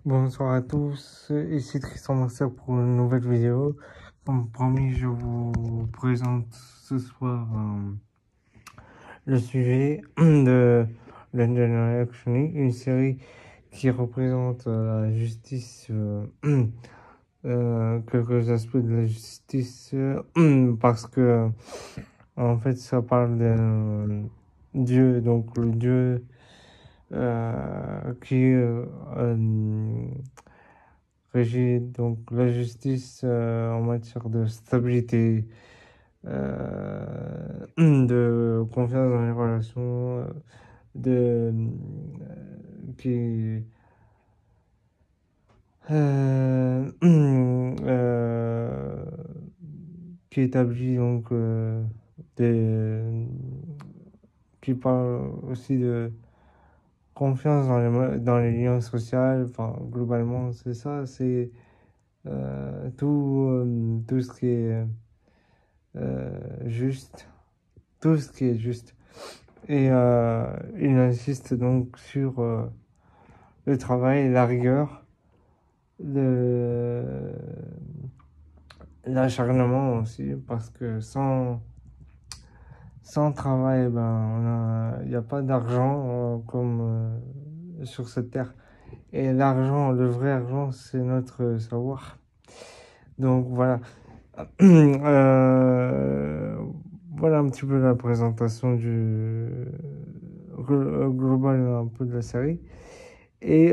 Bonsoir à tous, ici Tristan Marcel pour une nouvelle vidéo. Comme promis, je vous présente ce soir le sujet de London Action, une série qui représente la justice, quelques aspects de la justice, parce que en fait ça parle de Dieu, donc le Dieu qui régit donc la justice en matière de stabilité, de confiance dans les relations, de qui euh, euh, qui établit donc des qui parle aussi de confiance dans les liens sociaux. Enfin, globalement, c'est ça, c'est tout ce qui est juste, tout ce qui est juste. Et il insiste donc sur le travail, la rigueur, l'acharnement aussi, parce que sans travail, ben, il n'y a pas d'argent comme sur cette terre. Et l'argent, le vrai argent, c'est notre savoir. Donc voilà. Voilà un petit peu la présentation globale un peu de la série. Et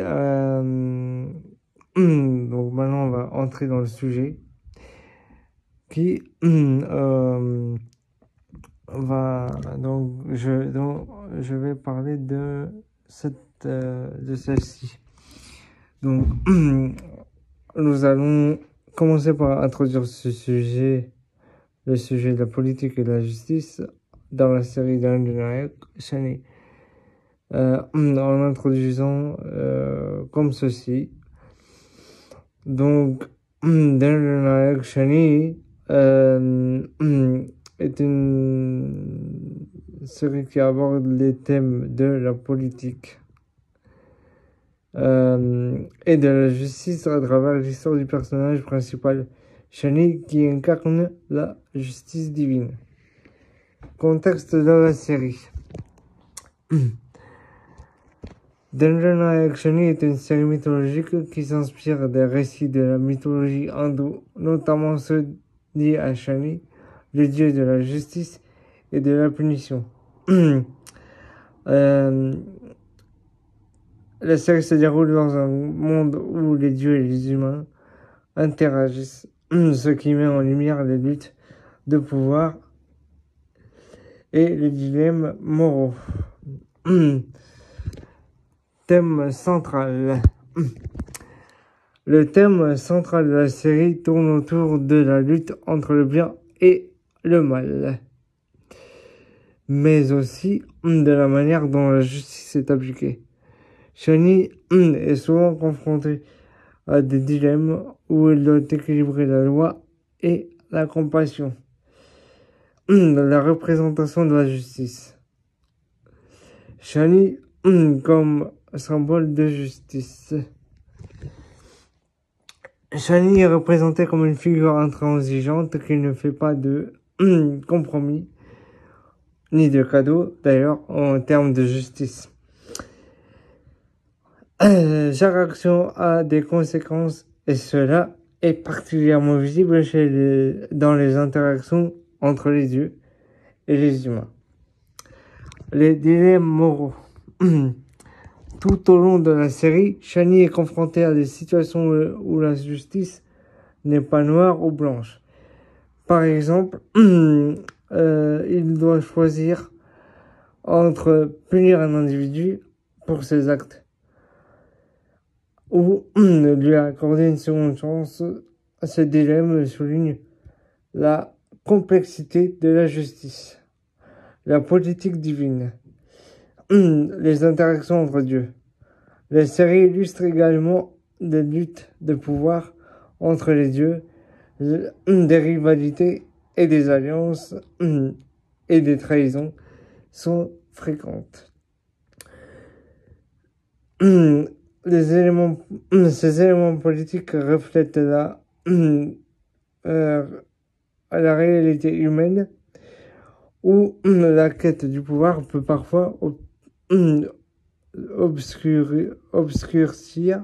donc maintenant on va entrer dans le sujet qui va je vais parler de de celle-ci. Donc nous allons commencer par introduire ce sujet, le sujet de la politique et de la justice dans la série d'Andrea Shani, en introduisant comme ceci. Donc, Andrea Shani est une série qui aborde les thèmes de la politique et de la justice à travers l'histoire du personnage principal, Shani, qui incarne la justice divine. Contexte de la série. Dungeon Shani est une série mythologique qui s'inspire des récits de la mythologie hindoue, notamment ceux liés à Shani, le dieu de la justice et de la punition. La série se déroule dans un monde où les dieux et les humains interagissent, ce qui met en lumière les luttes de pouvoir et les dilemmes moraux. Thème central. Le thème central de la série tourne autour de la lutte entre le bien et le mal, mais aussi de la manière dont la justice est appliquée. Shani est souvent confronté à des dilemmes où il doit équilibrer la loi et la compassion. La représentation de la justice. Shani comme symbole de justice. Shani est représentée comme une figure intransigeante qui ne fait pas de compromis, ni de cadeaux d'ailleurs, en termes de justice. Chaque action a des conséquences et cela est particulièrement visible dans les interactions entre les dieux et les humains. Les dilemmes moraux. Tout au long de la série, Shani est confronté à des situations où la justice n'est pas noire ou blanche. Par exemple, il doit choisir entre punir un individu pour ses actes ou lui accorder une seconde chance. Ce dilemme souligne la complexité de la justice, la politique divine, les interactions entre dieux. La série illustre également des luttes de pouvoir entre les dieux, des rivalités et des alliances et des trahisons sont fréquentes. ces éléments politiques reflètent la réalité humaine où la quête du pouvoir peut parfois obscurcir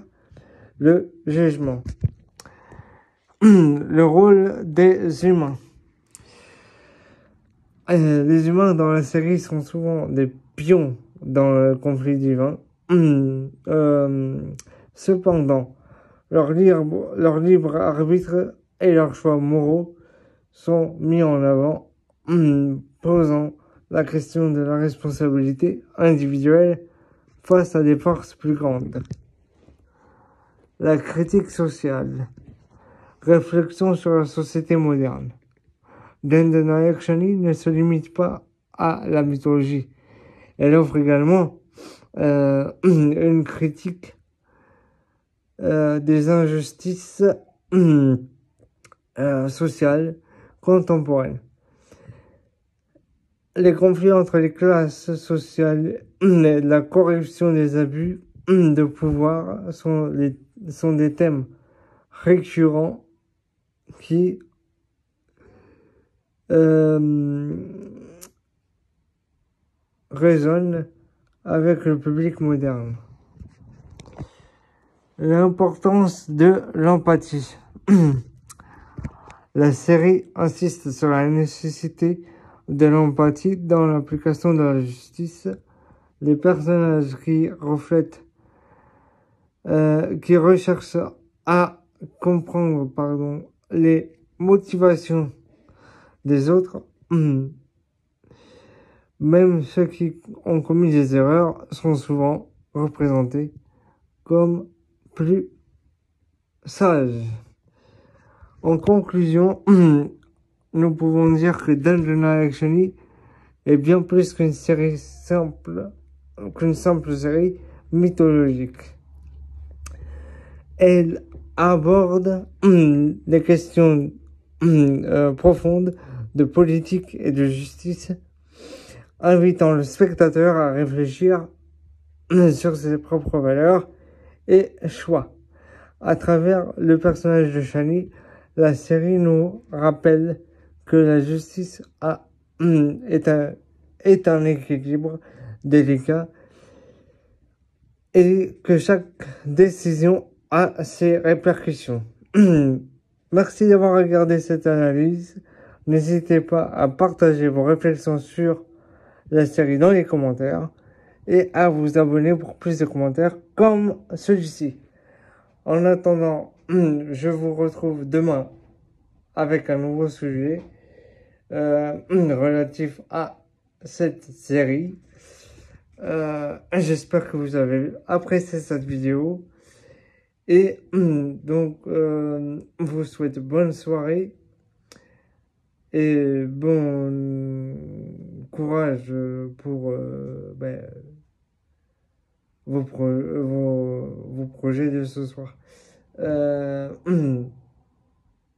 le jugement. Le rôle des humains. Les humains dans la série sont souvent des pions dans le conflit divin. Cependant, leur libre arbitre et leurs choix moraux sont mis en avant, posant la question de la responsabilité individuelle face à des forces plus grandes. La critique sociale. Réflexion sur la société moderne. Dendana Yakshani ne se limite pas à la mythologie. Elle offre également une critique des injustices sociales contemporaines. Les conflits entre les classes sociales, la corruption des abus de pouvoir sont des thèmes récurrents qui résonnent avec le public moderne. L'importance de l'empathie. La série insiste sur la nécessité de l'empathie dans l'application de la justice. Les personnages qui recherchent à comprendre, les motivations des autres, même ceux qui ont commis des erreurs, sont souvent représentés comme plus sages. En conclusion, nous pouvons dire que Dendana Yakshani est bien plus qu'une simple série mythologique. Elle aborde des questions profondes de politique et de justice, invitant le spectateur à réfléchir sur ses propres valeurs et choix. À travers le personnage de Shani, la série nous rappelle que la justice est un équilibre délicat et que chaque décision a ses répercussions. Merci d'avoir regardé cette analyse. N'hésitez pas à partager vos réflexions sur la série dans les commentaires et à vous abonner pour plus de commentaires comme celui-ci. En attendant, je vous retrouve demain avec un nouveau sujet relatif à cette série. J'espère que vous avez apprécié cette vidéo. Et donc, vous souhaite bonne soirée et bon courage pour vos projets de ce soir.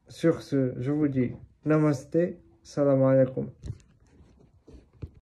Sur ce, je vous dis Namasté, salam alaikum.